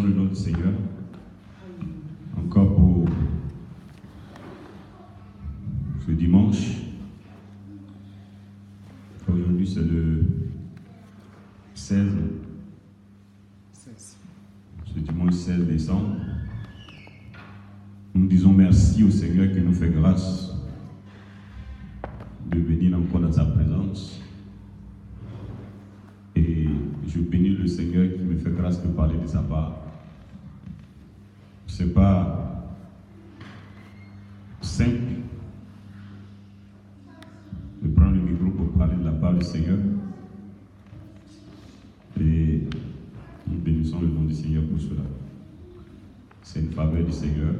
bénissons le nom du Seigneur. Encore pour ce dimanche. Aujourd'hui, c'est le 16. Ce dimanche 16 décembre. Nous disons merci au Seigneur qui nous fait grâce de venir encore dans sa présence. Et je bénis le Seigneur qui me fait grâce de parler de sa part. Ce n'est pas simple de prendre le micro pour parler de la part du Seigneur. Et nous bénissons le nom du Seigneur pour cela. C'est une faveur du Seigneur.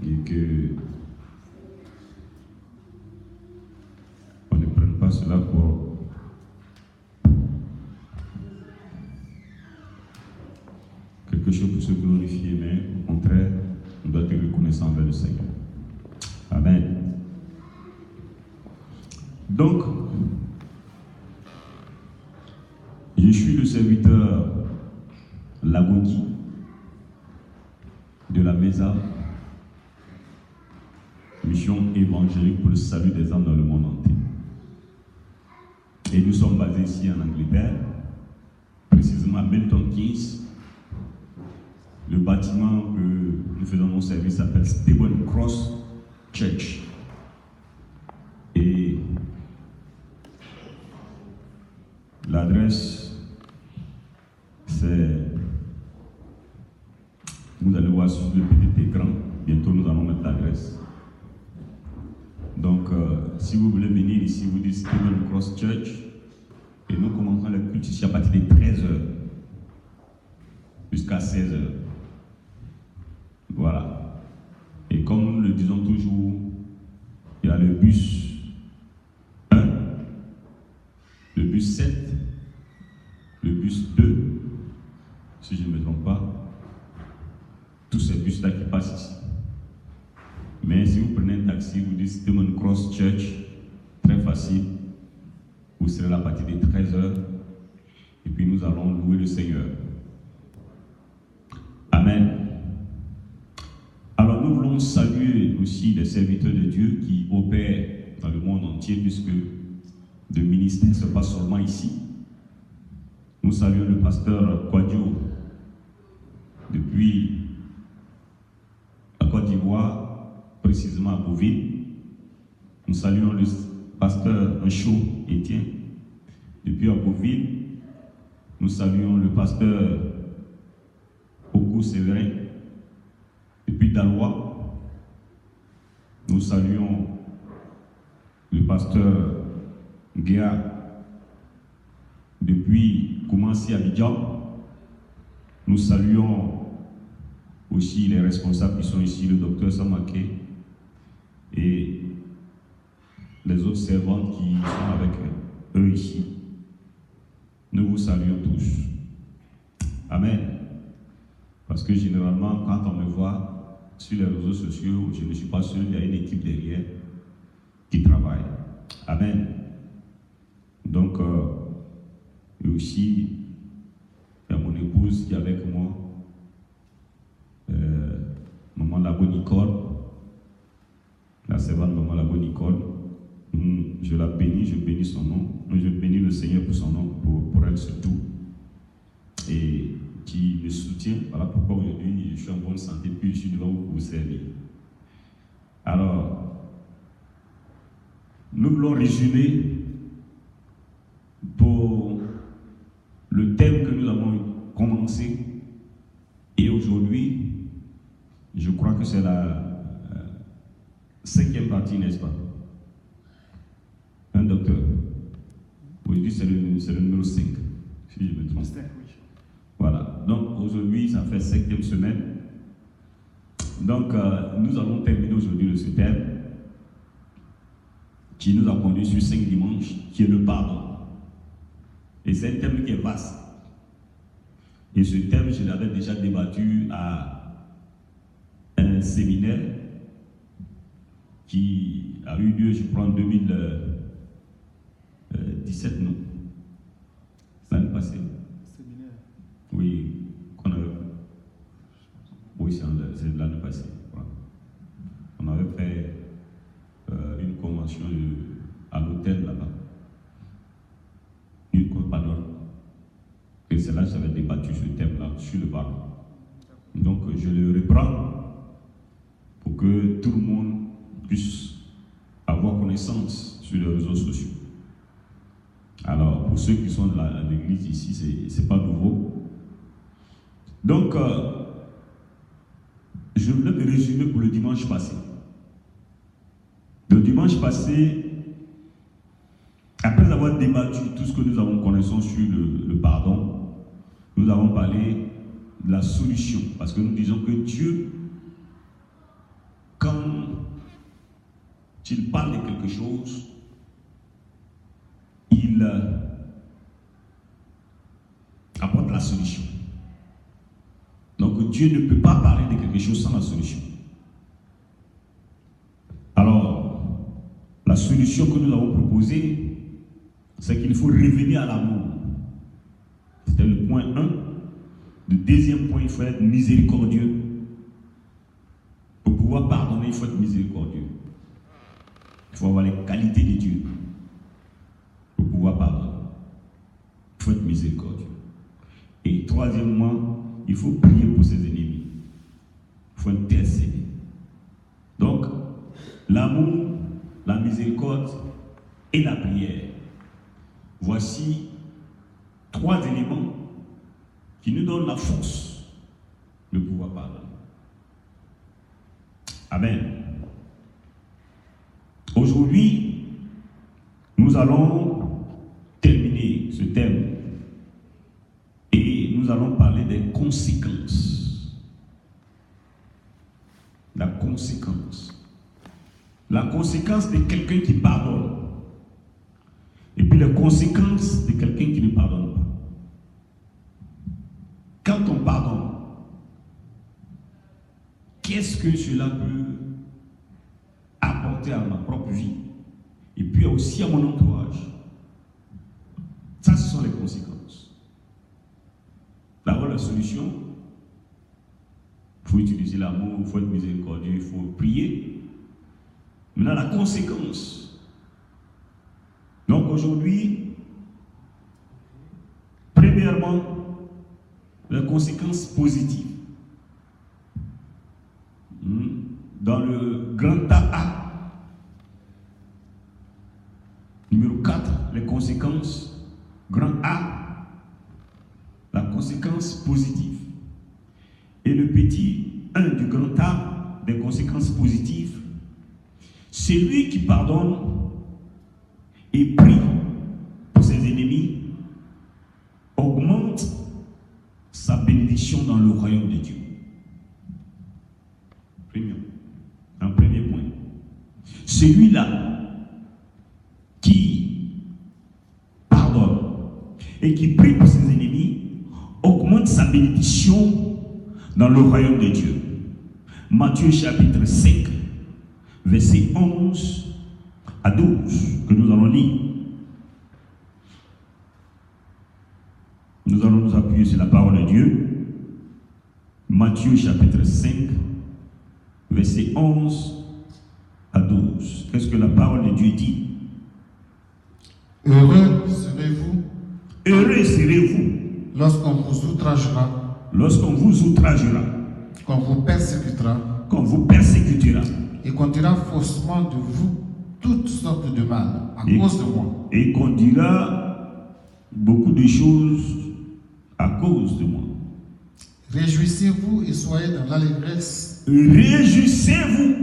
Et que on ne prenne pas cela pour quelque chose pour se glorifier, mais au contraire, on doit être reconnaissant envers le Seigneur. Amen. Donc, je suis le serviteur Lagodi de la MESA, mission évangélique pour le salut des âmes dans le monde entier. Et nous sommes basés ici en Angleterre, précisément à Milton Keynes. Le bâtiment que nous faisons nos services s'appelle Stephen Cross Church. Et l'adresse, c'est... Vous allez voir sur le petit écran, bientôt nous allons mettre l'adresse. Donc, si vous voulez venir ici, vous dites Stephen Cross Church, et nous commençons le culte ici à partir de 13h jusqu'à 16h. Voilà. Et comme nous le disons toujours, il y a le bus 1, le bus 7, le bus 2, si je ne me trompe pas, tous ces bus-là qui passent ici. Mais si vous prenez un taxi, vous dites Stephen Cross Church, très facile, vous serez là à partir de 13h, et puis nous allons louer le Seigneur. Amen. Alors nous voulons saluer aussi les serviteurs de Dieu qui opèrent dans le monde entier, puisque le ministère ne se passe seulement ici. Nous saluons le pasteur Kwadjo depuis la Côte d'Ivoire, précisément à Bouville. Nous saluons le pasteur Ncho Etienne depuis à Bouville. Nous saluons le pasteur Ogo Séverin depuis Dalois. Nous saluons le pasteur Guéa depuis Koumansi Abidjan. Nous saluons aussi les responsables qui sont ici, le docteur Samake et les autres servantes qui sont avec eux ici. Nous vous saluons tous. Amen. Parce que généralement, quand on me voit sur les réseaux sociaux, je ne suis pas seul, il y a une équipe derrière qui travaille. Amen. Donc, et aussi, il y a mon épouse qui est avec moi, maman Labo Nicole, la servante maman Labo Nicole. Je la bénis, je bénis son nom. Je bénis le Seigneur pour son nom, pour elle surtout. Et qui me soutient. Voilà pourquoi aujourd'hui je suis en bonne santé, puis je suis devant vous pour vous servir. Alors, nous voulons résumer pour le thème que nous avons commencé. Et aujourd'hui, je crois que c'est la 5e partie, n'est-ce pas? Un docteur. Aujourd'hui, c'est le numéro 5, si je me trompe. Voilà. Donc, aujourd'hui, ça fait 5e semaine. Donc, nous allons terminer aujourd'hui ce thème qui nous a conduit sur 5 dimanches, qui est le pardon. Et c'est un thème qui est vaste. Et ce thème, je l'avais déjà débattu à un séminaire qui a eu lieu, je crois, en 2017, non? L'année passée. l'année passée. Voilà. On avait fait une convention à l'hôtel là-bas. Une pardon. Et c'est là que j'avais débattu ce thème-là sur le ballon. Donc je le reprends pour que tout le monde puisse avoir connaissance sur les réseaux sociaux. Alors pour ceux qui sont de l'église ici, c'est pas nouveau. Donc je voulais me résumer pour le dimanche passé. Le dimanche passé, après avoir débattu tout ce que nous avons connaissance sur le pardon, nous avons parlé de la solution. Parce que nous disons que Dieu, quand il parle de quelque chose, il apporte la solution. Donc Dieu ne peut pas parler de quelque chose sans la solution. Alors, la solution que nous avons proposée, c'est qu'il faut revenir à l'amour. C'était le point 1. Le deuxième point, il faut être miséricordieux. Pour pouvoir pardonner, il faut être miséricordieux. Il faut avoir les qualités de Dieu. Pour pouvoir pardonner, il faut être miséricordieux. Et troisièmement, il faut prier pour ses ennemis. Il faut intercéder. Donc, l'amour, la miséricorde et la prière. Voici 3 éléments qui nous donnent la force de pouvoir pardonner. Amen. Aujourd'hui, nous allons terminer ce thème et nous allons parler des conséquences. La conséquence. La conséquence de quelqu'un qui pardonne. Et puis les conséquences de quelqu'un qui ne pardonne pas. Quand on pardonne, qu'est-ce que cela peut apporter à ma propre vie et puis aussi à mon entourage? Ça, ce sont les conséquences. D'abord, la solution, il faut utiliser l'amour, il faut être miséricordieux, il faut prier. Maintenant, la conséquence. Donc aujourd'hui, premièrement, les conséquences positives. Dans le grand A, numéro 4, les conséquences, grand A, la conséquence positive. Et le petit 1 du grand A, des conséquences positives, celui qui pardonne et prie pour ses ennemis augmente sa bénédiction dans le royaume de Dieu. Un premier point. Celui-là qui pardonne et qui prie pour ses ennemis augmente sa bénédiction dans le royaume de Dieu. Matthieu chapitre 5, verset 11 à 12, que nous allons lire. Nous allons nous appuyer sur la parole de Dieu. Matthieu chapitre 5, verset 11 à 12. Qu'est-ce que la parole de Dieu dit? Heureux serez-vous. Heureux serez-vous. Lorsqu'on vous outragera. Lorsqu'on vous outragera. Qu'on vous persécutera. Qu'on vous persécutera. Et qu'on dira faussement de vous toutes sortes de mal à cause de moi. Et qu'on dira beaucoup de choses à cause de moi. Réjouissez-vous et soyez dans l'allégresse. Réjouissez-vous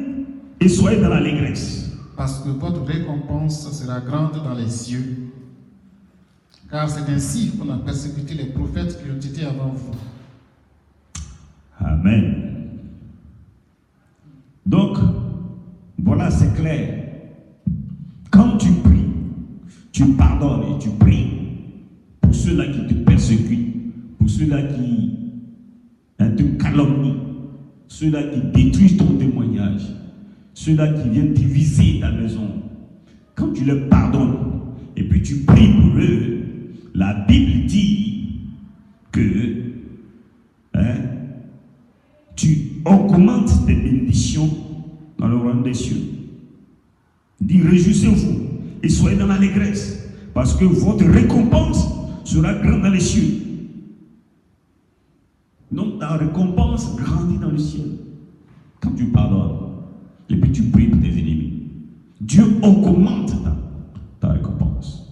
et soyez dans l'allégresse. Parce que votre récompense sera grande dans les cieux. Car c'est ainsi qu'on a persécuté les prophètes qui ont été avant vous. Amen. Donc, voilà, c'est clair. Quand tu pries, tu pardonnes et tu pries pour ceux-là qui te persécutent, pour ceux-là qui te calomnient, ceux-là qui détruisent ton témoignage, ceux-là qui viennent diviser ta maison. Quand tu les pardonnes et puis tu pries pour eux, la Bible dit que tu augmente tes bénédictions dans le royaume des cieux. Il dit, réjouissez-vous et soyez dans l'allégresse, parce que votre récompense sera grande dans les cieux. Donc ta récompense grandit dans le ciel. Quand tu pardonnes, et puis tu pries pour tes ennemis, Dieu augmente ta récompense.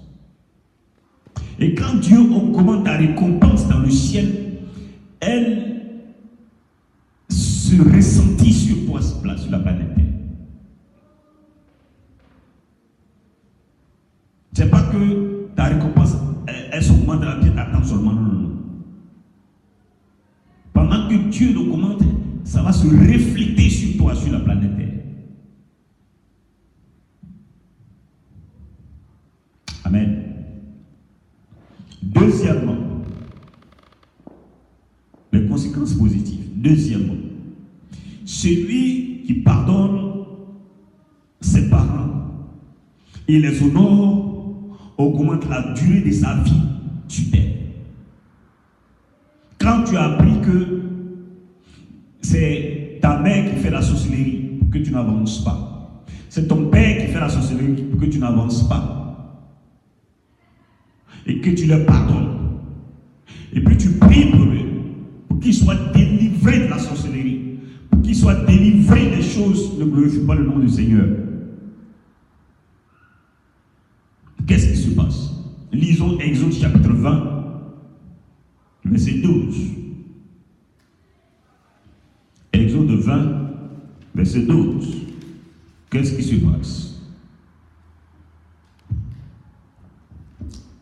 Et quand Dieu augmente ta récompense dans le ciel, elle se ressentit sur toi, sur la planète Terre. C'est pas que ta récompense, elle s'augmente dans la vie, t'attends seulement, non. Pendant que Dieu l'augmente, ça va se refléter sur toi, sur la planète Terre. Amen. Deuxièmement, les conséquences positives. Deuxièmement, celui qui pardonne ses parents et les honore augmente la durée de sa vie sur terre. Quand tu as appris que c'est ta mère qui fait la sorcellerie pour que tu n'avances pas, c'est ton père qui fait la sorcellerie pour que tu n'avances pas, et que tu leur pardonnes, et puis tu pries pour eux, pour qu'ils soient délivrés de la sorcellerie, pour qu'ils soient délivrés des choses, ne glorifie pas le nom du Seigneur. Qu'est-ce qui se passe? Lisons Exode chapitre 20, verset 12. Exode 20, verset 12. Qu'est-ce qui se passe?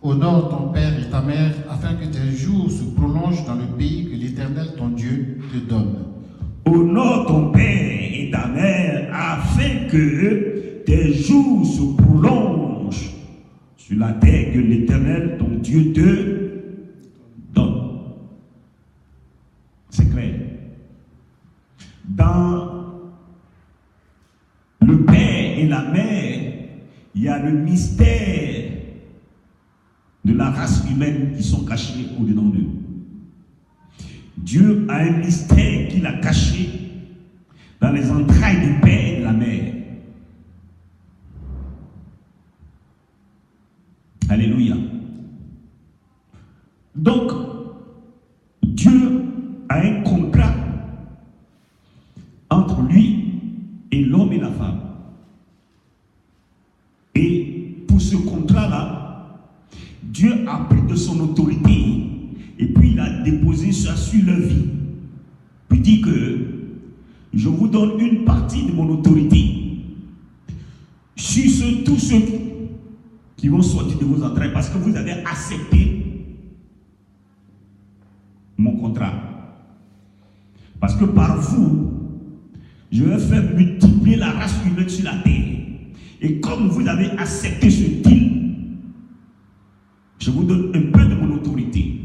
Honore ton père et ta mère afin que tes jours se prolongent dans le pays que l'Éternel ton Dieu te donne. Honore ton père et ta mère afin que tes jours se prolongent sur la terre que l'Éternel ton Dieu te donne. C'est clair. Dans le père et la mère, il y a le mystère de la race humaine qui sont cachés au-dedans d'eux. Dieu a un mystère qu'il a caché dans les entrailles du père et de la mère. Alléluia. Donc, Dieu a un contrat entre lui et l'homme et la femme. Et pour ce contrat-là, Dieu a pris de son autorité et puis il a déposé ça sur leur vie. Puis il dit que je vous donne une partie de mon autorité sur tous ceux qui vont sortir de vos entrailles parce que vous avez accepté mon contrat. Parce que par vous, je vais faire multiplier la race humaine sur la terre. Et comme vous avez accepté ce deal, je vous donne un peu de mon autorité.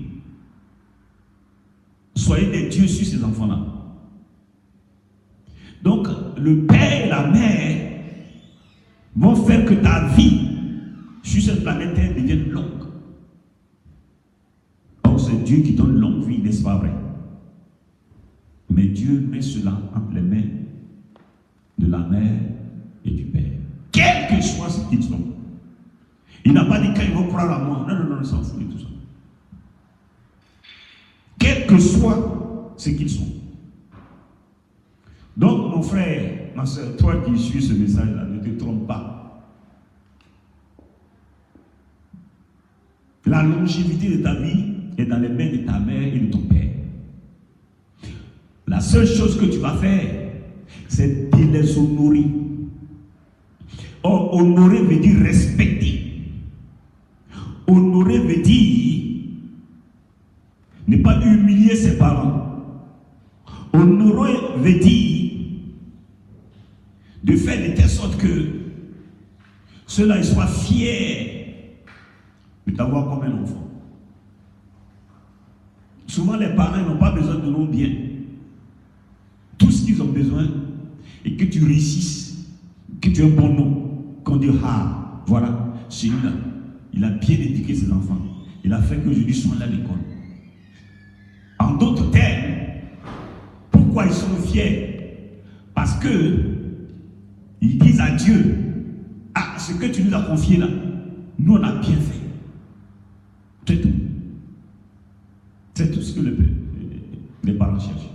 Soyez des dieux sur ces enfants-là. Donc, le père et la mère vont faire que ta vie sur cette planète Terre devienne longue. Or, c'est Dieu qui donne longue vie, n'est-ce pas vrai? Mais Dieu met cela entre les mains de la mère et du père. Quel que soit ce qu'ils sont. Il n'a pas dit qu'ils vont croire à moi. Non, il s'en fout de tout ça. Quel que soit ce qu'ils sont. Donc, mon frère, ma soeur, toi qui suis ce message-là, ne te trompe pas. La longévité de ta vie est dans les mains de ta mère et de ton père. La seule chose que tu vas faire, c'est de les honorer. Or, honorer veut dire respecter. Honorer veut dire ne pas humilier ses parents. Honorer veut dire de faire de telle sorte que ceux-là soient fiers de t'avoir comme un enfant. Souvent, les parents n'ont pas besoin de nos biens. Tout ce qu'ils ont besoin est que tu réussisses, que tu aies un bon nom. Qu'on dit, ah, voilà, celui-là, il a bien éduqué ses enfants. Il a fait qu'aujourd'hui ils sont allés à l'école. En d'autres termes, pourquoi Pourquoi ils sont fiers? Parce que ils disent à Dieu, ah, ce que tu nous as confié là, nous on a bien fait. C'est tout. C'est tout ce que les parents cherchent.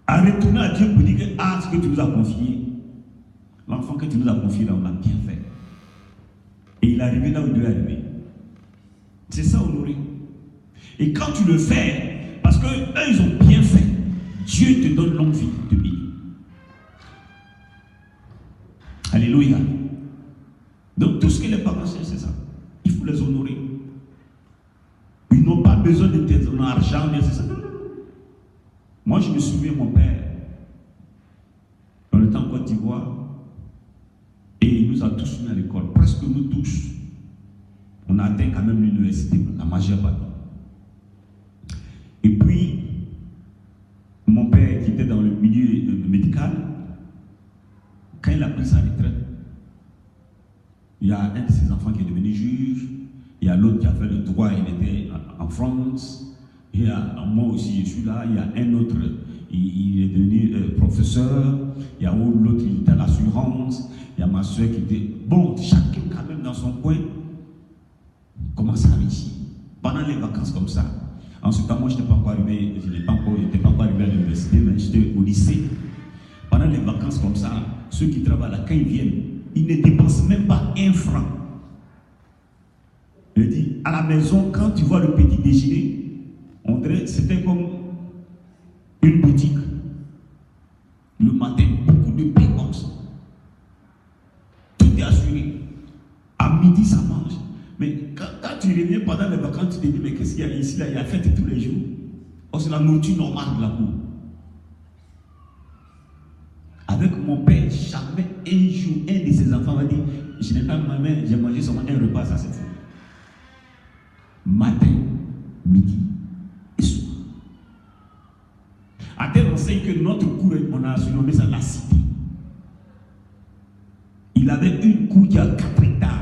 À retourner à Dieu pour dire que, ah, ce que tu nous as confié, l'enfant que tu nous as confié là, on a bien fait. Et il est arrivé là où il doit arriver. C'est ça, honorer. Et quand tu le fais, parce que eux, ils ont bien fait, Dieu te donne longue vie, te bénit. Alléluia. Donc tout ce que les parents cherchent, c'est ça. Il faut les honorer. Ils n'ont pas besoin de ton argent, mais c'est ça. Moi, je me souviens, mon père, dans le temps en Côte d'Ivoire, et il nous a tous mis à l'école, presque nous tous. On a atteint quand même l'université, la majeure partie. Et puis, mon père, qui était dans le milieu médical, quand il a pris sa retraite, il y a un de ses enfants qui est devenu juge, il y a l'autre qui a fait le droit, il était en France, il y a moi aussi, je suis là, il y a un autre, il est devenu professeur, il y a l'autre qui était à l'assurance, il y a ma soeur qui était... Bon, chacun quand même dans son coin commence à réussir. Pendant les vacances comme ça, en ce temps, moi je n'étais pas encore arrivé, je n'étais pas encore arrivé à l'université, mais j'étais au lycée. Pendant les vacances comme ça, ceux qui travaillent là, quand ils viennent, ils ne dépensent même pas 1 franc. Je dis, à la maison, quand tu vois le petit déjeuner, on dirait c'était comme une boutique. Le matin, beaucoup de pain comme ça. Tout est assuré. À midi, ça mange. Mais quand tu reviens pendant les vacances, tu te dis, mais qu'est-ce qu'il y a ici, là? Il y a fête tous les jours. Oh, c'est la nourriture normale de la cour. Avec mon père, jamais un jour, un de ses enfants va dire, je n'ai pas ma main, j'ai mangé seulement un repas, ça c'est fou. Matin, midi et soir. À tel enseigne que notre cour, on a surnommé ça la cité. Il avait une cour qui a 4 hectares.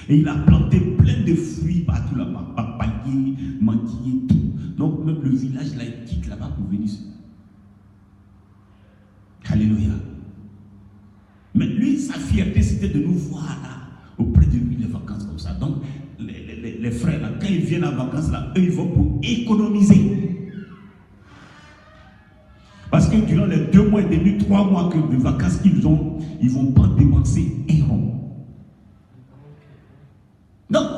Et il a planté plein de fruits partout là-bas, papayer, manguier, tout. Donc même le village là, il quitte là-bas pour venir. Alléluia. Mais lui, sa fierté, c'était de nous voir là, auprès de lui, les vacances comme ça. Donc, les frères là, quand ils viennent en vacances là, eux, ils vont pour économiser. Parce que durant les 2 mois et demi, 3 mois de vacances qu'ils ont, ils ne vont pas dépenser 1 rond. Non,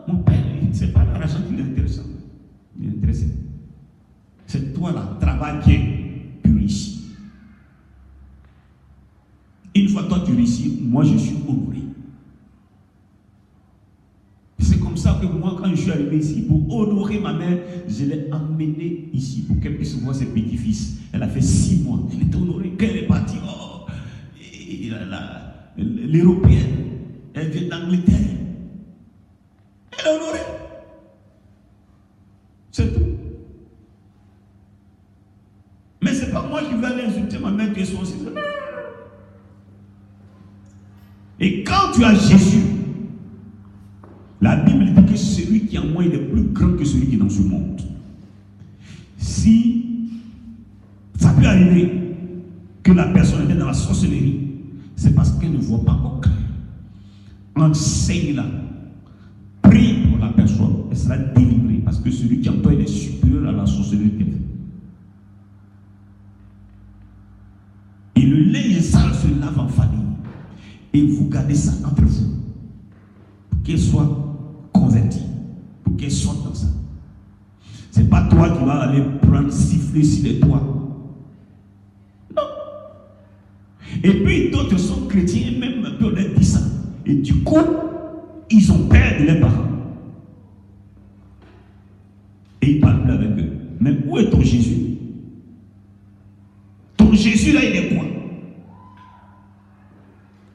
mon père, ce n'est pas l'argent qui l'intéresse. Il est intéressé. C'est toi là, travaille bien, puis réussis. Une fois toi tu réussis, moi je suis honoré. C'est comme ça que moi, quand je suis arrivé ici, pour honorer ma mère, je l'ai emmenée ici pour qu'elle puisse voir ses petits-fils. Elle a fait 6 mois. Elle était honorée. Quand elle est partie, oh, l'Européenne, elle vient d'Angleterre. Elle est honorée. C'est tout. Mais c'est pas moi qui vais aller insulter ma mère qui est son fils. Et quand tu as Jésus, la Bible dit que celui qui est en moi, il est plus grand que celui qui est dans ce monde. Si ça peut arriver que la personne est dans la sorcellerie, c'est parce qu'elle ne voit pas encore clair. Enseigne-la. Prie pour la personne. Elle sera délivrée. Parce que celui qui est en toi, il est supérieur à la sorcellerie qu'elle fait. Et le linge sale se lave en famille. Et vous gardez ça entre vous. Pour qu'elle soit convertie. Pour qu'elle sorte dans ça. Ce n'est pas toi qui vas aller prendre siffler sur les toits. Non. Et puis d'autres sont chrétiens, même un peu on leur dit ça. Et du coup, ils ont peur de leurs parents. Et ils ne parlent plus avec eux. Mais où est ton Jésus? Ton Jésus là, il est quoi?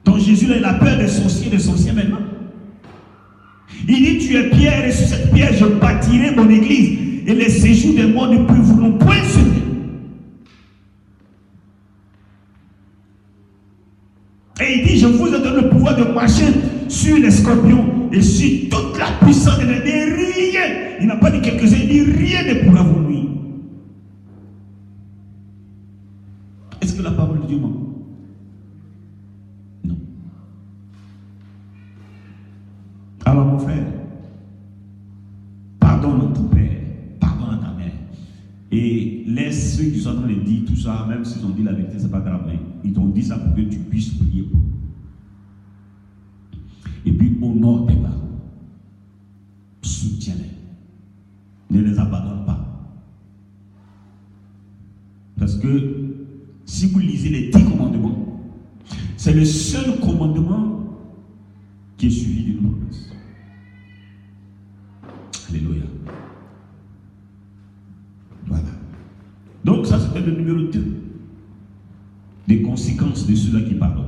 Ton Jésus là, il a peur des sorciers maintenant. Il dit, tu es pierre, et sur cette pierre, je bâtirai mon église. Et les séjours des morts ne pourront point se faire. Et il dit, je vous ai donné le pouvoir de marcher sur les scorpions et sur toute la puissance de rien. Il n'a pas dit quelques-uns, il dit, rien ne pourra vous nuire. pardonne à ton père, pardonne à ta mère. Et laisse ceux qui sont en train de dire tout ça, même s'ils ont dit la vérité, c'est pas grave. Hein. Ils t'ont dit ça pour que tu puisses prier pour eux. Et puis honore tes parents. Soutiens-les. Ne les abandonne pas. Parce que si vous lisez les 10 commandements, c'est le seul commandement qui est suivi d'une promesse. Alléluia. Voilà. Donc ça c'était le numéro 2 des conséquences de ceux-là qui pardonnent.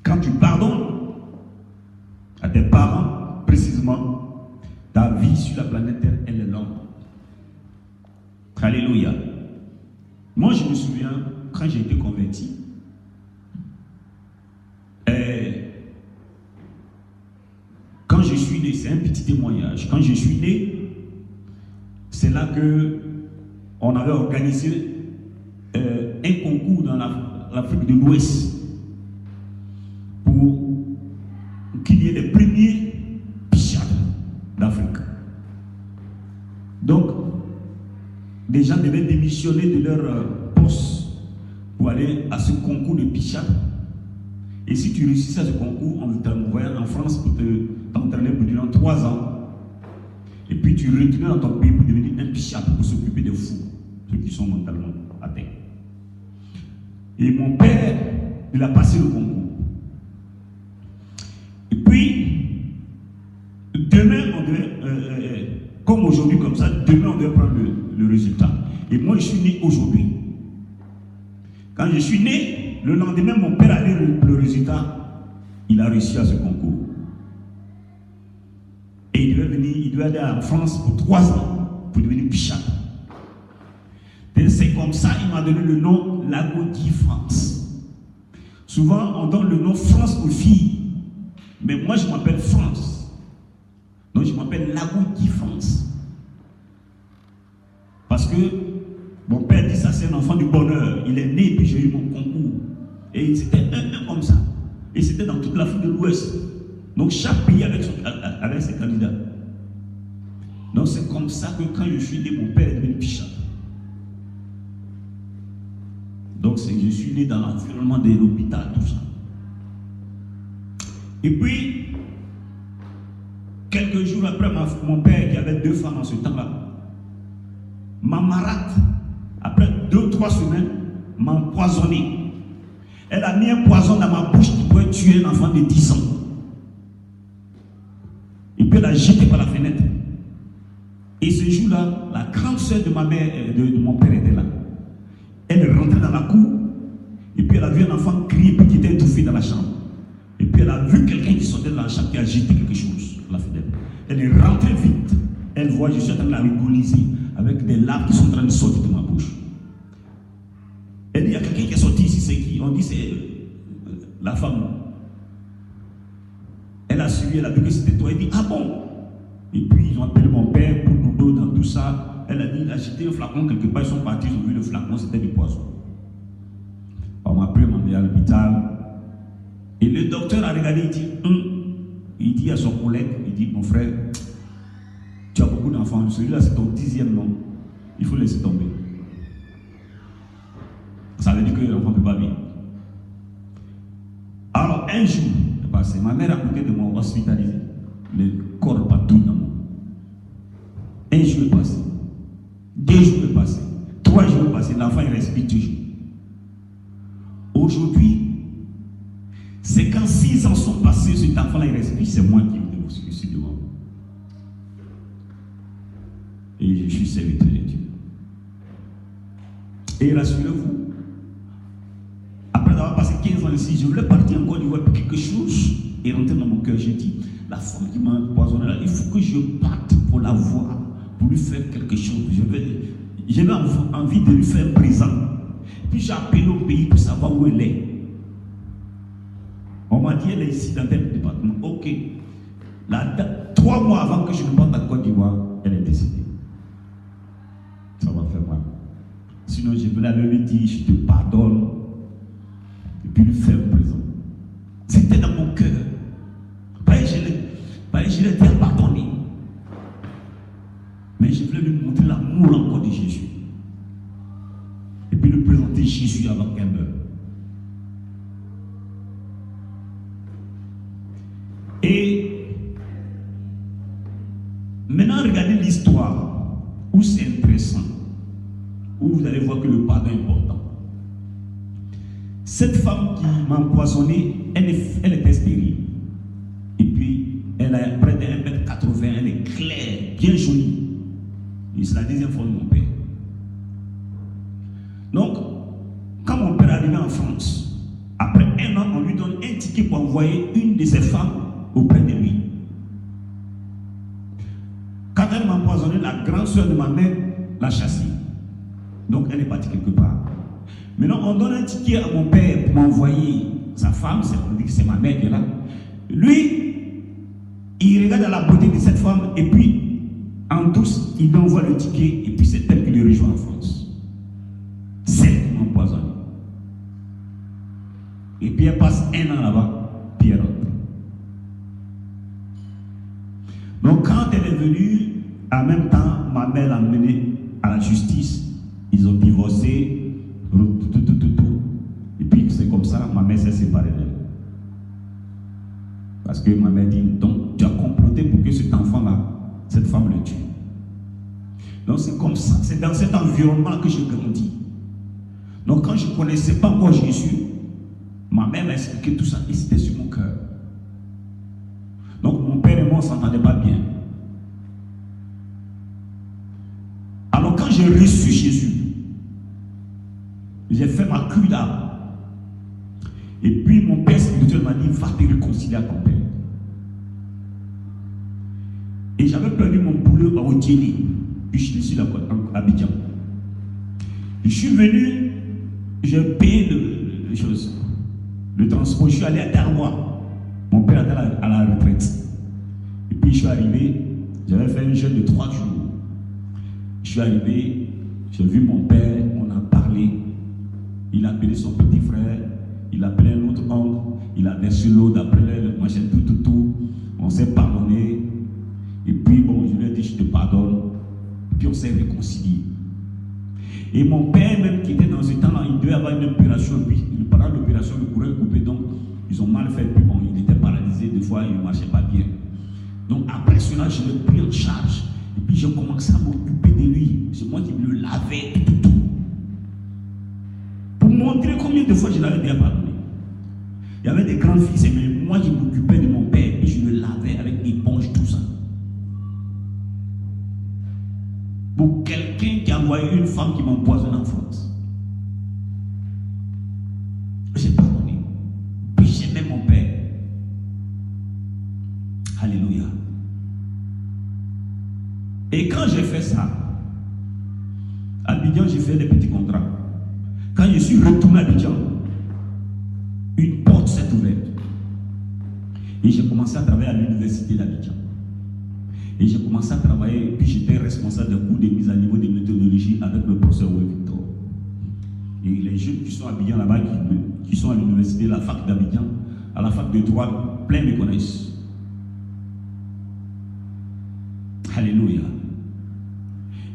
Quand tu pardonnes à tes parents, précisément, ta vie sur la planète Terre, elle est longue. Alléluia. Moi je me souviens, quand j'ai été converti, quand je suis né, c'est un petit témoignage, quand je suis né, c'est là que on avait organisé un concours dans l'Afrique de l'Ouest pour qu'il y ait les premiers pichades d'Afrique. Donc, des gens devaient démissionner de leur poste pour aller à ce concours de pichade. Et si tu réussissais à ce concours, on t'envoyait en France pour t'entraîner durant 3 ans. Et puis tu retournais dans ton pays pour devenir un pichade, pour s'occuper des fous, ceux qui sont mentalement atteints. Et mon père, il a passé le concours. Et puis, demain, on devait, comme aujourd'hui, comme ça, demain, on devait prendre le résultat. Et moi, je suis né aujourd'hui. Quand je suis né, le lendemain, mon père a lu le résultat. Il a réussi à ce concours. Et il devait aller en France pour 3 ans pour devenir pichard. Et c'est comme ça qu'il m'a donné le nom Lagodi France. Souvent, on donne le nom France aux filles. Mais moi, je m'appelle France. Donc, je m'appelle Lagodi France. Parce que mon père dit ça, c'est un enfant du bonheur. Il est né et puis j'ai eu mon concours. Et c'était un comme ça. Et c'était dans toute l'Afrique de l'Ouest. Donc chaque pays avec ses candidats. Donc c'est comme ça que quand je suis né, mon père est devenu pichard. Donc je suis né dans l'environnement de l'hôpital, tout ça. Et puis, quelques jours après, mon père qui avait 2 femmes en ce temps-là, ma marade, après 2-3 semaines, m'a empoisonné. Elle a mis un poison dans ma bouche qui pourrait tuer un enfant de 10 ans. Et puis elle a jeté par la fenêtre. Et ce jour-là, la grande sœur de ma mère, de mon père était là. Elle est rentrée dans la cour. Et puis elle a vu un enfant crier, puis qui était étouffé dans la chambre. Et puis elle a vu quelqu'un qui sortait de la chambre, qui a jeté quelque chose à la fenêtre. Elle est rentrée vite. Elle voit, je suis en train de la rigoliser avec des larmes qui sont en train de sortir de ma bouche. Elle dit, il y a quelqu'un qui est sorti ici, c'est qui? On dit, c'est la femme. Elle a suivi, elle a vu que c'était toi. Elle dit, ah bon? Et puis ils ont appelé mon père pour nous dans tout ça. Elle a dit, il a jeté un flacon quelque part, ils sont partis, ils ont vu le flacon, c'était du poison. On m'a appelé, on m'a mis à l'hôpital. Et le docteur a regardé, il dit à son collègue, il dit, mon frère, tu as beaucoup d'enfants, celui-là c'est ton 10e nom, il faut laisser tomber. Ça veut dire que l'enfant ne peut pas vivre. Alors un jour est passé, ma mère à côté de moi hospitalisée, le corps partout dans moi. Un jour est passé, 2 jours est passé, 3 jours est passé, l'enfant il respire toujours. Aujourd'hui, c'est quand 6 ans sont passés, cet enfant-là il respire, c'est moi qui suis devant. Et je suis serviteur de Dieu. Et rassurez-vous, après avoir passé 15 ans ici, je voulais partir en Côte d'Ivoire pour quelque chose et rentrer dans mon cœur. J'ai dit, la femme qui m'a empoisonné là, il faut que je parte pour la voir, pour lui faire quelque chose. J'avais envie de lui faire un présent. Puis j'ai appelé au pays pour savoir où elle est. On m'a dit, elle est ici dans tel département. Ok. 3 mois avant que je ne parte en Côte d'Ivoire, elle est décédée. Ça va faire mal. Sinon, je voulais aller lui dire, je te pardonne. Et puis lui faire un présent. C'était dans mon cœur. Je l'ai déjà pardonné. voulais lui montrer l'amour encore de Jésus. Et puis lui présenter Jésus avant qu'elle meure. Et maintenant, regardez l'histoire où c'est intéressant, où vous allez voir que le pardon est important. Cette femme qui m'a empoisonné, elle était stérile. Et puis, elle a près de 1,80 m, elle est claire, bien jolie. Et c'est la deuxième fois de mon père. Donc, quand mon père est arrivé en France, après 1 an, on lui donne un ticket pour envoyer une de ses femmes auprès de lui. Quand elle m'a empoisonné, la grande soeur de ma mère l'a chassée. Donc, elle est partie quelque part. Maintenant, on donne un ticket à mon père pour m'envoyer sa femme, c'est ma mère qui est là. Lui, il regarde la beauté de cette femme et puis, en douce, il lui envoie le ticket et puis c'est elle qui le rejoint en France. Celle qui m'a empoisonné. Et puis elle passe 1 an là-bas, puis elle rentre. Donc quand elle est venue, en même temps, ma mère l'a emmenée à la justice. Ils ont divorcé, tout. Et puis c'est comme ça, ma mère s'est séparée d'elle. Parce que ma mère dit, donc tu as comploté pour que cet enfant-là, cette femme le tue. Donc c'est comme ça, c'est dans cet environnement que j'ai grandi. Donc quand je ne connaissais pas encore Jésus, ma mère m'a expliqué tout ça et c'était sur mon cœur. Donc mon père et moi on ne s'entendait pas bien. Alors quand j'ai reçu Jésus, j'ai fait ma cuida. Et puis mon père spirituel m'a dit, va te réconcilier à ton père. Et j'avais perdu mon boulot à Odjéné. Puis je suis ici à Abidjan. Je suis venu, j'ai payé le transport, je suis allé à Darwa. Mon père était à la retraite. Et puis je suis arrivé, j'avais fait un jeûne de 3 jours. Je suis arrivé, j'ai vu mon père, on a parlé. Il a appelé son petit frère, il a appelé un autre oncle, il a versé l'eau d'après le machin, tout. On s'est pardonné. Et puis bon, je lui ai dit, je te pardonne. Et puis on s'est réconcilié. Et mon père même qui était dans ce temps-là, il devait avoir une opération. Puis pendant l'opération, le courant est coupé, donc ils ont mal fait. Puis bon, il était paralysé, des fois il ne marchait pas bien. Donc après cela, je l'ai pris en charge. Et puis j'ai commencé à m'occuper de lui. C'est moi qui me le lavais, tout. Pour montrer combien de fois je l'avais bien pardonné. Il y avait des grands fils, mais moi je m'occupais de mon père et je le lavais avec éponge, tout ça. Pour quelqu'un qui a envoyé une femme qui m'empoisonne en France. J'ai pardonné. Puis j'aimais mon père. Alléluia. Et quand j'ai fait ça, à Abidjan, j'ai fait des petits contrats. Quand je suis retourné à Abidjan, une porte s'est ouverte. Et j'ai commencé à travailler à l'université d'Abidjan. Et j'ai commencé à travailler, puis j'étais responsable de cours de mise à niveau de méthodologie avec le professeur Victor. Et les jeunes qui sont à Abidjan là-bas, qui sont à l'université, la fac d'Abidjan, à la fac de droit, plein me connaissent. Alléluia.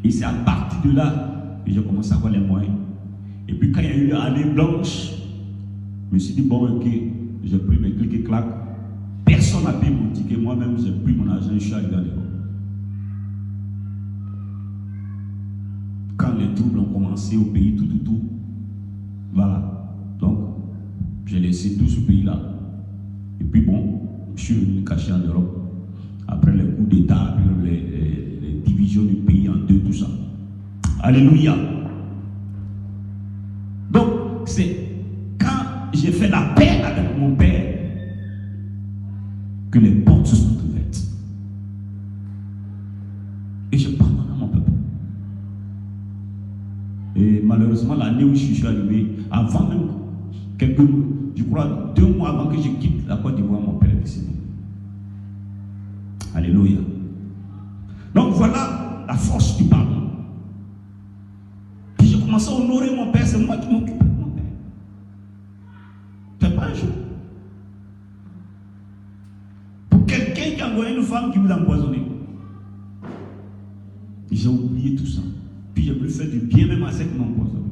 Et c'est à partir de là que j'ai commencé à avoir les moyens. Et puis quand il y a eu l'année blanche, je me suis dit, bon, ok, j'ai pris mes clics et claques. Personne n'a payé mon ticket, moi-même j'ai pris mon argent et je suis arrivé à l'école. Quand les troubles ont commencé au pays, tout, voilà. Donc, j'ai laissé tout ce pays-là. Et puis bon, je suis venu cacher en Europe. Après les coups d'État, les divisions du pays en deux, tout ça. Alléluia. Donc, c'est quand j'ai fait la paix avec mon père que les portes se sont ouvertes. Et je pardonne à mon peuple. Et malheureusement, l'année où je suis arrivé, avant même, je crois 2 mois avant que je quitte la Côte d'Ivoire, mon père est décédé. Alléluia. Donc voilà la force du pardon. Puis j'ai commencé à honorer mon père, c'est moi qui m'occupe de mon père. C'est pas un jour. Pour quelqu'un qui a envoyé une femme qui vous a empoisonné, J'ai oublié tout ça. Puis j'ai voulu faire du bien même à ceux qui m'ont empoisonné.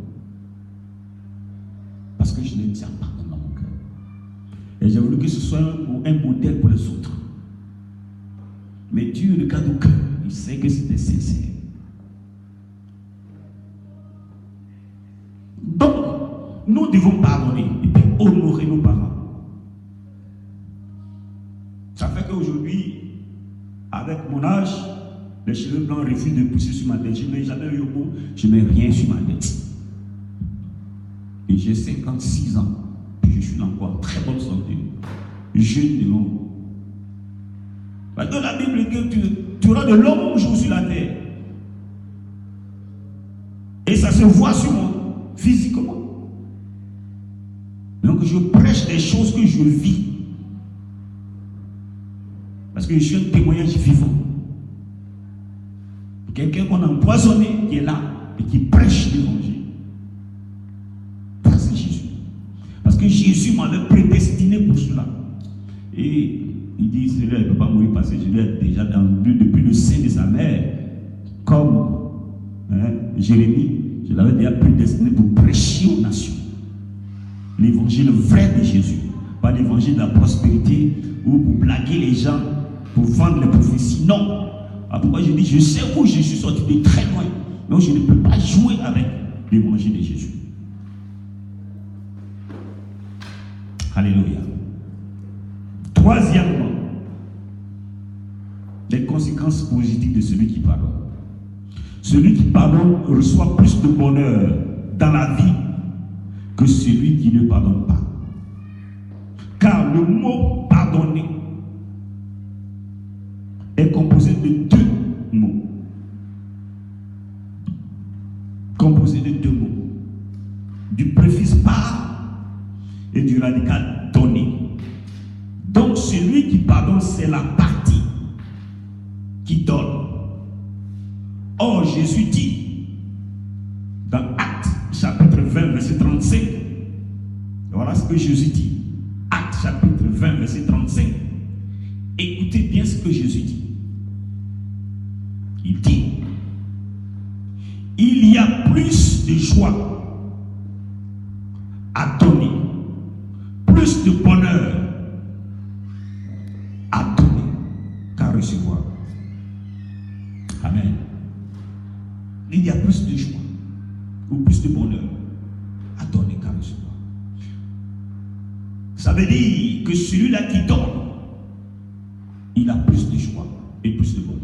Parce que je ne tiens pas dans mon cœur. Et j'ai voulu que ce soit un modèle pour les autres. Mais Dieu regarde au cœur. Il sait que c'était sincère. Donc, nous devons pardonner et puis honorer nos parents. Ça fait qu'aujourd'hui, avec mon âge, les cheveux blancs refusent de pousser sur ma tête. Je ne mets jamais eu au bout, je ne mets rien sur ma tête. Et j'ai 56 ans, puis je suis encore en très bonne santé, jeune de l'homme. Parce que la Bible dit que tu auras de longs jours sur la terre. Et ça se voit sur moi, physiquement. Donc je prêche des choses que je vis. Parce que je suis un témoignage vivant. Quelqu'un qu'on a empoisonné, qui est là, et qui prêche l'évangile. Ça, c'est Jésus. Parce que Jésus m'avait prédestiné pour cela. Et il dit, celui-là, il ne peut pas mourir parce que je l'ai déjà depuis le sein de sa mère. Comme Jérémie, je l'avais déjà prédestiné pour prêcher aux nations. L'évangile vrai de Jésus. Pas l'évangile de la prospérité ou pour blaguer les gens, pour vendre les prophéties. Non. Ah, pourquoi je dis, je sais où je suis sorti de très loin. Donc je ne peux pas jouer avec l'évangile de Jésus. Alléluia. Troisièmement, les conséquences positives de celui qui pardonne. Celui qui pardonne reçoit plus de bonheur dans la vie que celui qui ne pardonne pas. Car le mot pardonner est composé de deux mots. Composé de deux mots. Du préfixe par et du radical donner. Donc celui qui pardonne, c'est la partie qui donne. Or Jésus dit dans Actes chapitre 20 verset 35. Voilà ce que Jésus dit. Actes chapitre 20 verset 35. Écoutez bien ce que Jésus dit. Il dit, il y a plus de joie à donner, plus de bonheur à donner qu'à recevoir. Amen. Il y a plus de joie ou plus de bonheur à donner qu'à recevoir. Ça veut dire que celui-là qui donne, il a plus de joie et plus de bonheur.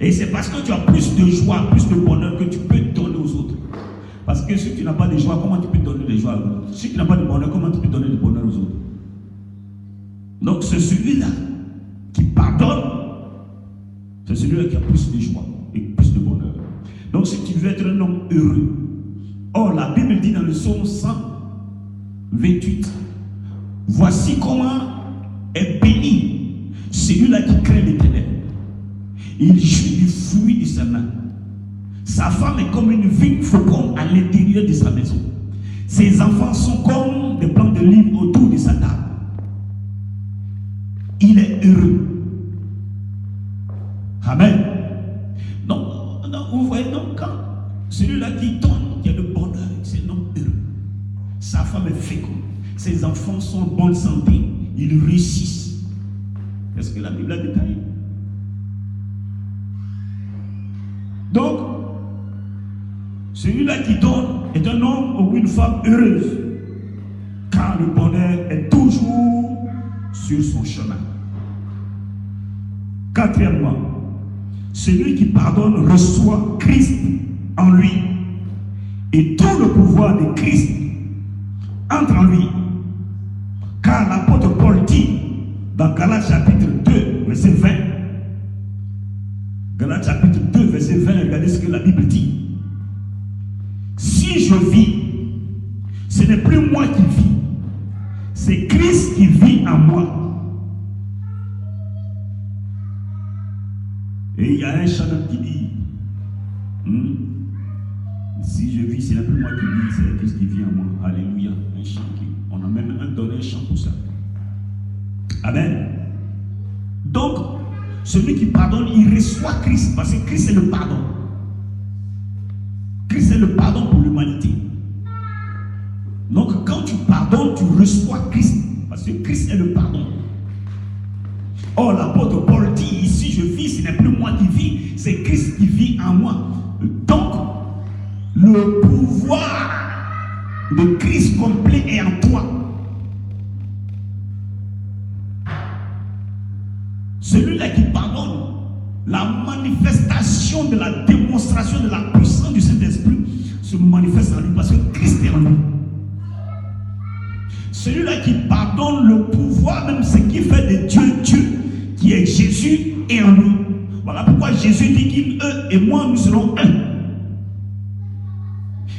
Et c'est parce que tu as plus de joie, plus de bonheur que tu peux donner aux autres. Parce que si tu n'as pas de joie, comment tu peux donner de joie aux autres? Si tu n'as pas de bonheur, comment tu peux donner de bonheur aux autres? Donc c'est celui-là qui pardonne, c'est celui-là qui a plus de joie et plus de bonheur. Donc si tu veux être un homme heureux, or la Bible dit dans le psaume 128, voici comment est béni celui-là qui craint l'Éternel. Il jouit du fruit de sa main. Sa femme est comme une vigne faucon à l'intérieur de sa maison. Ses enfants sont comme des plants d'olive autour de sa table. Il est heureux. Amen. Donc, vous voyez, donc, quand celui-là qui donne, qui a le bonheur, c'est un homme heureux. Sa femme est féconde. Ses enfants sont en bonne santé. Ils réussissent. Est-ce que la Bible a détaillé? Donc, celui-là qui donne est un homme ou une femme heureuse, car le bonheur est toujours sur son chemin. Quatrièmement, celui qui pardonne reçoit Christ en lui, et tout le pouvoir de Christ entre en lui. Car l'apôtre Paul dit dans Galates chapitre 2, verset 20, Galates chapitre 2, verset 20, regardez ce que la Bible dit. Si je vis, ce n'est plus moi qui vis, c'est Christ qui vit en moi. Et il y a un chanteur qui dit, si je vis, ce n'est plus moi qui vis, c'est Christ qui vit en moi. Alléluia. Un chant on a même donné un chant pour ça. Amen. Donc, celui qui pardonne, il reçoit Christ, parce que Christ est le pardon. Christ est le pardon pour l'humanité. Donc quand tu pardonnes, tu reçois Christ, parce que Christ est le pardon. Or l'apôtre Paul dit, ici je vis, ce n'est plus moi qui vis, c'est Christ qui vit en moi. Donc le pouvoir de Christ complet est en toi. Celui-là qui pardonne, la manifestation de la démonstration de la puissance du Saint-Esprit se manifeste en lui parce que Christ est en lui. Celui-là qui pardonne, le pouvoir, même ce qui fait de Dieu, Dieu, qui est Jésus, est en lui. Voilà pourquoi Jésus dit qu'il, eux et moi, nous serons un.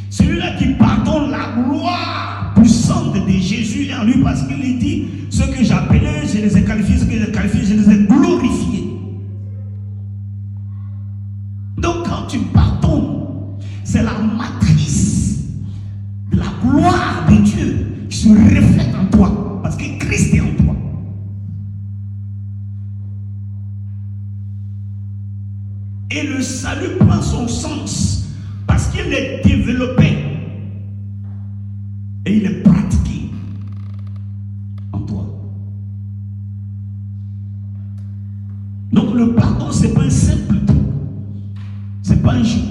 Celui-là qui pardonne, la gloire puissante de Jésus est en lui parce qu'il dit, ce que j'appelais, je les ai qualifiés, ce que j'ai qualifié, je les ai glorifiés. Donc quand tu pardonnes, c'est la matrice de la gloire de Dieu qui se reflète en toi, parce que Christ est en toi. Et le salut prend son sens parce qu'il est développé et il est pratiqué en toi. Donc le pardon, ce n'est pas un simple truc, ce n'est pas un jeu,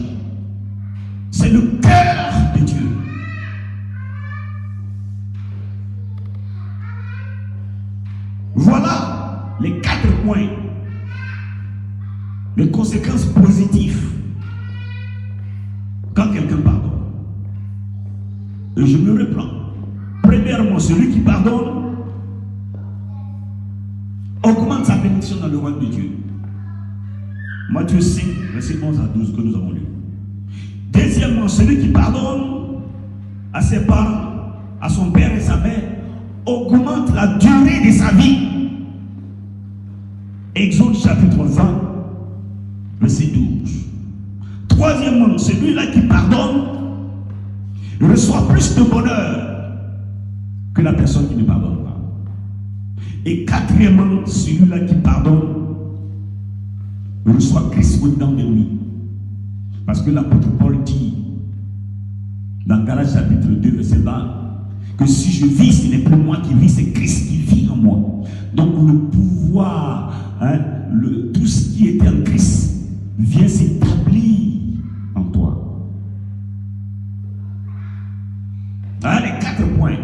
c'est le cœur de Dieu. Voilà les 4 points, les conséquences positives quand quelqu'un pardonne. Et je me reprends. Premièrement, celui qui pardonne augmente sa bénédiction dans le royaume de Dieu. Matthieu 5, verset 11 à 12 que nous avons lu. Deuxièmement, celui qui pardonne à ses parents, à son père et sa mère, augmente la durée de sa vie. Exode chapitre 20, verset 12. Troisièmement, celui-là qui pardonne reçoit plus de bonheur que la personne qui ne pardonne pas. Et quatrièmement, celui-là qui pardonne reçoit Christ au-dedans de lui. Parce que l'apôtre Paul dit dans Galates chapitre 2, verset 20, que si je vis, ce n'est plus moi qui vis, c'est Christ qui vit en moi. Donc le pouvoir, tout ce qui était en Christ vient s'établir en toi. Les 4 points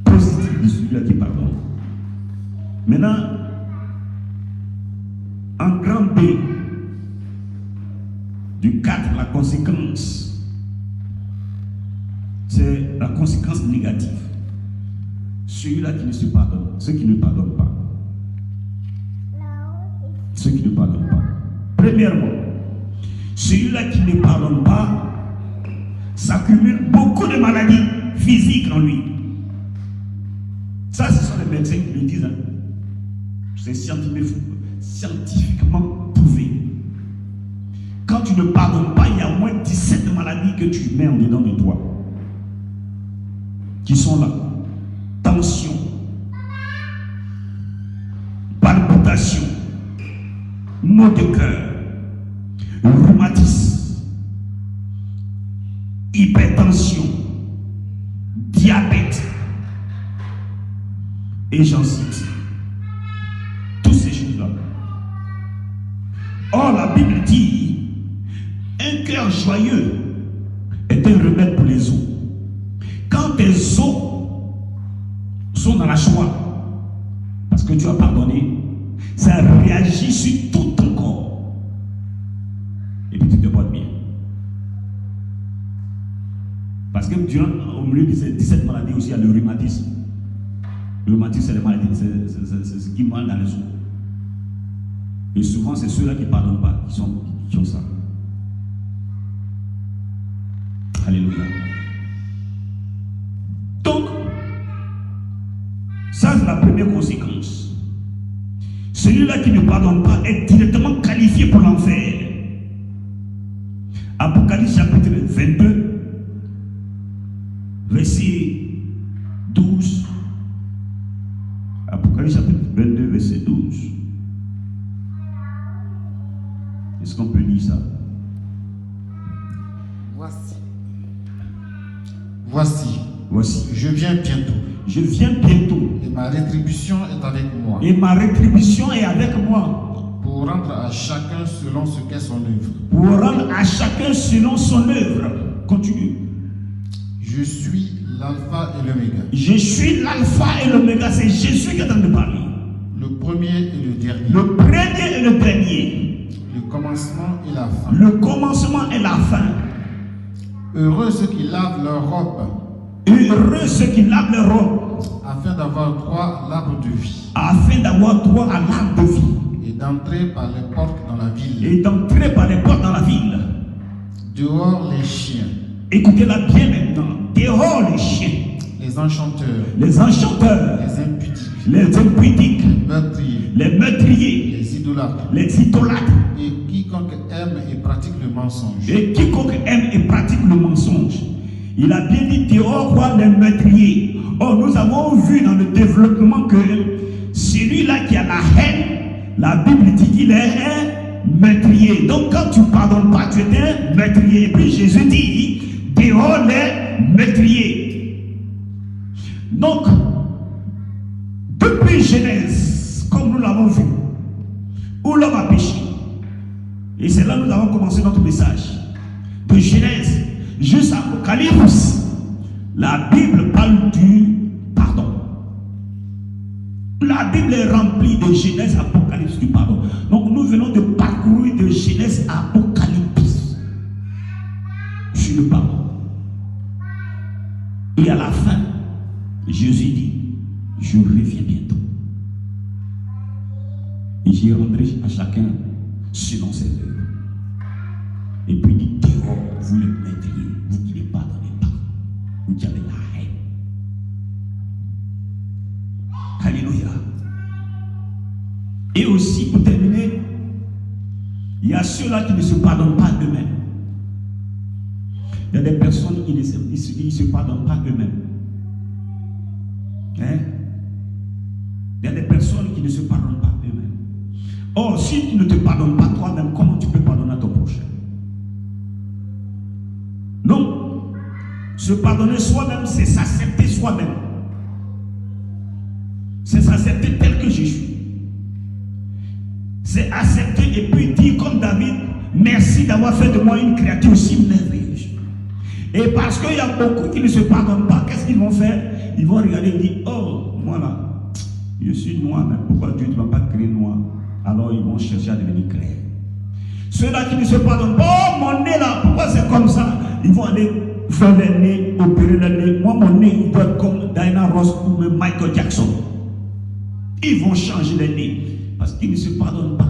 positifs de celui-là qui pardonne. Maintenant, en grand B, du 4, la conséquence, c'est la conséquence négative. Celui-là qui ne se pardonne, ceux qui ne pardonnent pas. Ceux qui ne pardonnent pas. Premièrement, celui-là qui ne pardonne pas s'accumule beaucoup de maladies physiques en lui. Ça, ce sont les médecins qui le disent. C'est scientifiquement prouvé. Quand tu ne pardonnes pas, il y a au moins 17 maladies que tu mets en dedans de toi. Qui sont là. Tension, palpitation, maux de cœur, rhumatisme, hypertension, diabète, et j'en cite. Toutes ces choses-là. Or, la Bible dit, un cœur joyeux est un remède pour les os. Quand tes os sont dans la joie, parce que tu as pardonné, ça réagit sur tout ton corps. Et puis tu te portes bien. Parce que au milieu de ces 17 maladies aussi, il y a le rhumatisme. Le rhumatisme, c'est les maladies, c'est ce qui mal dans les os. Et souvent, c'est ceux-là qui ne pardonnent pas qui ont ça. Alléluia. Donc, ça c'est la première conséquence. Celui-là qui ne pardonne pas est directement qualifié pour l'enfer. Apocalypse chapitre 22, verset 12. Apocalypse chapitre 22, verset 12. Est-ce qu'on peut lire ça? Voici, je viens bientôt. Je viens bientôt. Et ma rétribution est avec moi. Et ma rétribution est avec moi. Pour rendre à chacun selon ce qu'est son œuvre. Pour rendre à chacun selon son œuvre. Continue. Je suis l'alpha et l'oméga. Je suis l'alpha et l'oméga. C'est Jésus qui est en train de parler. Le premier et le dernier. Le premier et le dernier. Le commencement et la fin. Le commencement et la fin. Heureux ceux qui lavent leur robe. Heureux ceux qui lavent leur robe. Afin d'avoir droit à l'arbre de vie. Afin d'avoir droit à l'arbre de vie. Et d'entrer par les portes dans la ville. Et d'entrer par les portes dans la ville. Dehors les chiens. Écoutez-la bien maintenant. Dehors les chiens. Les enchanteurs. Les enchanteurs. Les impudiques. Les impudiques. Les meurtriers. Les meurtriers. Les idolâtres. Les idolâtres. Et quiconque aime et pratique le mensonge. Et quiconque aime et pratique le mensonge. Il a bien dit dehors quoi, les meurtriers. Or nous avons vu dans le développement que celui-là qui a la haine, la Bible dit qu'il est un meurtrier. Donc quand tu ne pardonnes pas, tu es un meurtrier. Et puis Jésus dit, dehors les meurtriers. Donc, depuis Genèse, comme nous l'avons vu, où l'homme a péché. Et c'est là que nous avons commencé notre message. De Genèse jusqu'à Apocalypse, la Bible parle du pardon. La Bible est remplie de Genèse, Apocalypse, du pardon. Donc nous venons de parcourir de Genèse à Apocalypse sur le pardon. Et à la fin, Jésus dit, je reviens bientôt. Et j'y rendrai à chacun selon ses œuvres. Et puis il dit, dehors, vous le mettriez, vous qui ne pardonnez pas, vous qui avez la haine. Alléluia. Et aussi, pour terminer, il y a ceux-là qui ne se pardonnent pas eux-mêmes. Il y a des personnes qui ne se pardonnent pas eux-mêmes. Hein? Il y a des personnes qui ne se pardonnent pas eux-mêmes. Or, si tu ne te pardonnes pas toi-même, comment tu peux pardonner à ton prochain? Non. Se pardonner soi-même, c'est s'accepter soi-même. C'est s'accepter tel que je suis. C'est accepter et puis dire comme David, merci d'avoir fait de moi une créature si merveilleuse. Et parce qu'il y a beaucoup qui ne se pardonnent pas, qu'est-ce qu'ils vont faire? Ils vont regarder et dire, oh, moi là, je suis noir, mais pourquoi Dieu ne m'a pas créé noir? Alors ils vont chercher à devenir clairs. Ceux-là qui ne se pardonnent pas, oh mon nez là, pourquoi c'est comme ça? Ils vont aller faire le nez, opérer le nez. Moi mon nez, il doit être comme Diana Ross ou même Michael Jackson. Ils vont changer le nez parce qu'ils ne se pardonnent pas.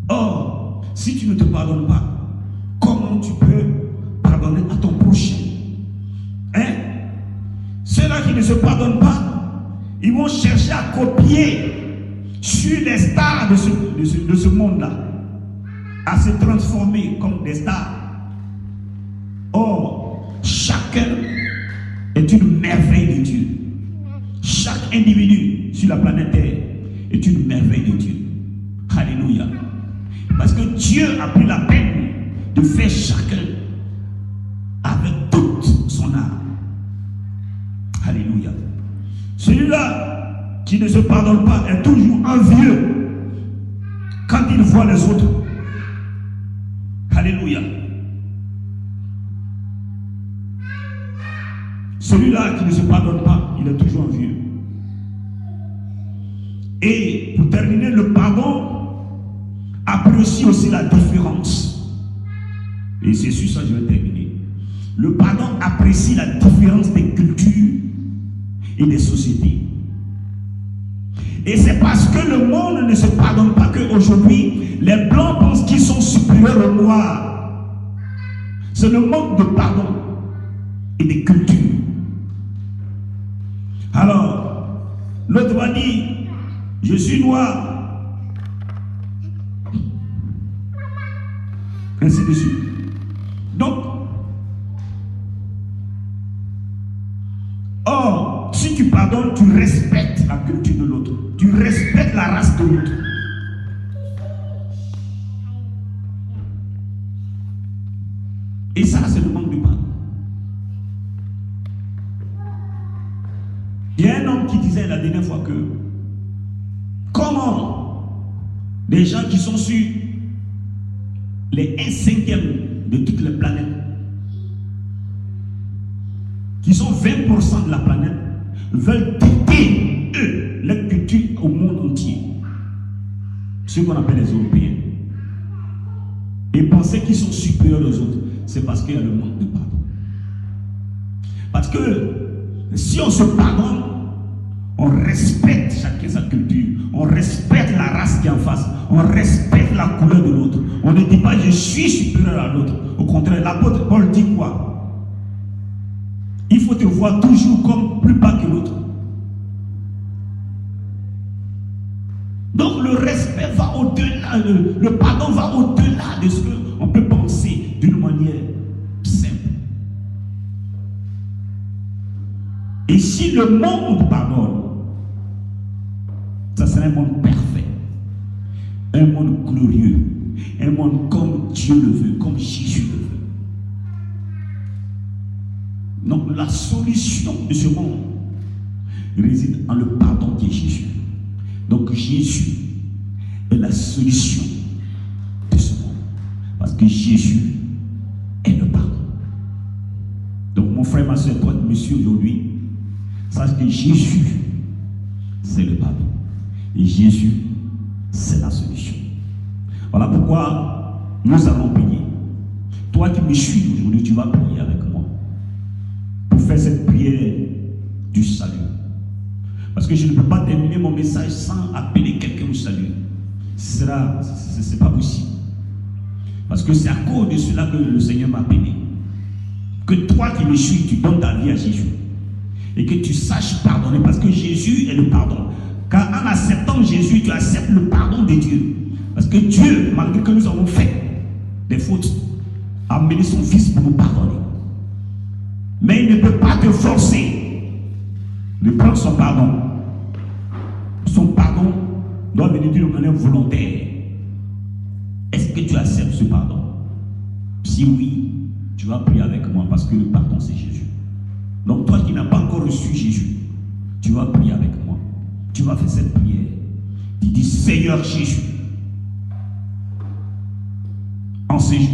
Or, si tu ne te pardonnes pas, comment tu peux pardonner à ton prochain? Hein? Ceux-là qui ne se pardonnent pas, ils vont chercher à copier sur les stars de ce monde-là, à se transformer comme des stars. Or, chacun est une merveille de Dieu. Chaque individu sur la planète Terre est une merveille de Dieu. Alléluia. Parce que Dieu a pris la peine de faire chacun avec toute son âme. Alléluia. Celui-là qui ne se pardonne pas est toujours envieux quand il voit les autres. Alléluia. Celui-là qui ne se pardonne pas, il est toujours envieux. Et pour terminer, le pardon apprécie aussi la différence. Et c'est sur ça que je vais terminer. Le pardon apprécie la différence des cultures et des sociétés. Et c'est parce que le monde ne se pardonne pas qu'aujourd'hui, les blancs pensent qu'ils sont supérieurs aux noirs. C'est le manque de pardon et de culture. Alors, l'autre va dire, je suis noir. Ainsi de suite. Donc, or, si tu pardonnes, tu respectes la culture de l'autre. Tu respectes la race de l'autre. Des gens qui sont sur les 1/5 de toutes les planètes, qui sont 20% de la planète, veulent dicter, eux, leur culture au monde entier. Ceux qu'on appelle les Européens. Et penser qu'ils sont supérieurs aux autres, c'est parce qu'il y a le manque de pardon. Parce que si on se pardonne, on respecte chacun sa culture, on respecte la race qui est en face, on respecte la couleur de l'autre. On ne dit pas je suis supérieur à l'autre. Au contraire, l'apôtre Paul dit quoi? Il faut te voir toujours comme plus bas que l'autre. Donc le respect va au-delà, le pardon va au-delà de ce qu'on peut penser d'une manière simple. Et si le monde pardonne, ça sera un monde parfait, un monde glorieux, un monde comme Dieu le veut, comme Jésus le veut. Donc la solution de ce monde réside en le pardon de Jésus. Donc Jésus est la solution de ce monde. Parce que Jésus est le pardon. Donc mon frère, ma soeur, toi, monsieur, aujourd'hui, sache que Jésus, c'est le pardon. Et Jésus, c'est la solution. Voilà pourquoi nous allons prier. Toi qui me suis aujourd'hui, tu vas prier avec moi. Pour faire cette prière du salut. Parce que je ne peux pas terminer mon message sans appeler quelqu'un au salut. Ce n'est pas possible. Parce que c'est à cause de cela que le Seigneur m'a appelé. Que toi qui me suis, tu donnes ta vie à Jésus. Et que tu saches pardonner. Parce que Jésus est le pardon. Car en acceptant Jésus, tu acceptes le pardon de Dieu. Parce que Dieu, malgré que nous avons fait des fautes, a amené son Fils pour nous pardonner. Mais il ne peut pas te forcer de prendre son pardon. Son pardon doit venir d'une manière volontaire. Est-ce que tu acceptes ce pardon? Si oui, tu vas prier avec moi parce que le pardon c'est Jésus. Donc toi qui n'as pas encore reçu Jésus, tu vas prier avec moi. Tu vas faire cette prière. Tu dis Seigneur Jésus, en ce jour,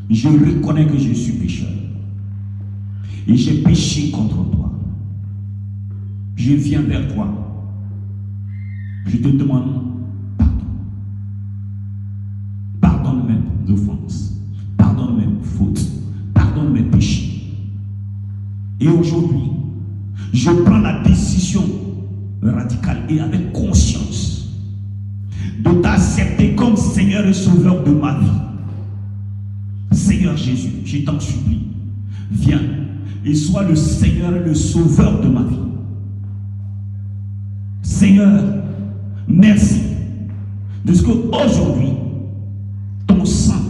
je reconnais que je suis pécheur. Et j'ai péché contre toi. Je viens vers toi. Je te demande pardon. Pardonne mes offenses. Pardonne mes fautes. Pardonne mes péchés. Et aujourd'hui, je prends la décision radicale et avec conscience de t'accepter comme Seigneur et Sauveur de ma vie. Seigneur Jésus, je t'en supplie, viens et sois le Seigneur et le Sauveur de ma vie. Seigneur, merci de ce qu'aujourd'hui, ton sang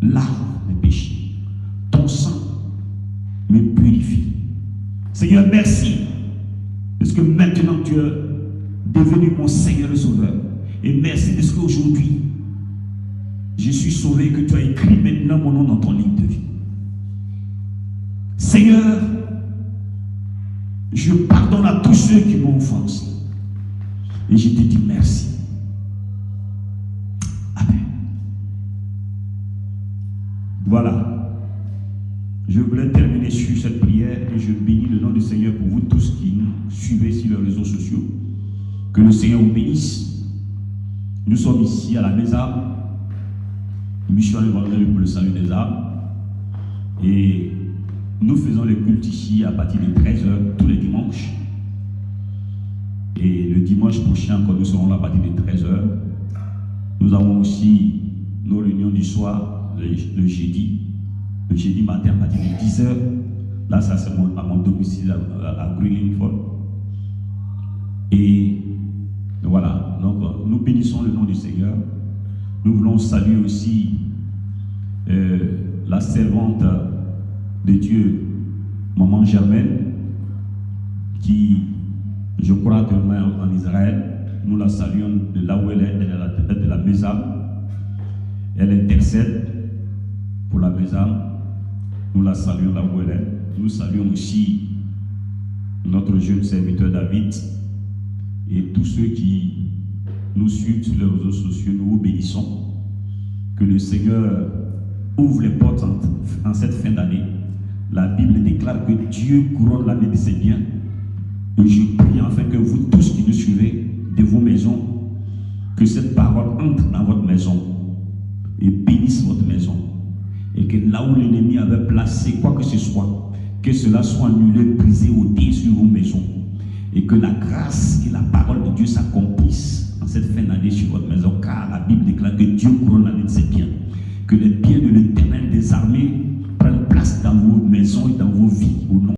lave mes péchés. Ton sang me purifie. Seigneur, merci de ce que maintenant tu es devenu mon Seigneur et Sauveur. Et merci de ce qu'aujourd'hui, je suis sauvé et que tu as écrit maintenant mon nom dans ton livre de vie. Seigneur, je pardonne à tous ceux qui m'ont offensé. Et je te dis merci. Amen. Voilà. Je voulais terminer sur cette prière et je bénis le nom du Seigneur pour vous tous qui nous suivez sur les réseaux sociaux. Que le Seigneur vous bénisse. Nous sommes ici à la Mesa, mission évangélique pour le salut des âmes. Et nous faisons les cultes ici à partir de 13h tous les dimanches. Et le dimanche prochain, quand nous serons là à partir de 13h, nous avons aussi nos réunions du soir, le jeudi matin à partir de 10h. Là, ça c'est à mon domicile à Greenford. Et voilà, donc nous bénissons le nom du Seigneur. Nous voulons saluer aussi la servante de Dieu, Maman Germaine, qui, je crois, actuellement en Israël. Nous la saluons de là où elle est à la tête de la Mesa. Elle intercède pour la Mesa. Nous la saluons là où elle est. Nous saluons aussi notre jeune serviteur David et tous ceux qui suivent sur les réseaux sociaux, nous vous bénissons. Que le Seigneur ouvre les portes en cette fin d'année. La Bible déclare que Dieu couronne l'année de ses biens. Et je prie afin que vous tous qui nous suivez de vos maisons, que cette parole entre dans votre maison et bénisse votre maison. Et que là où l'ennemi avait placé quoi que ce soit, que cela soit annulé, brisé, ôté sur vos maisons. Et que la grâce et la parole de Dieu s'accomplissent en cette fin d'année sur votre maison. Car la Bible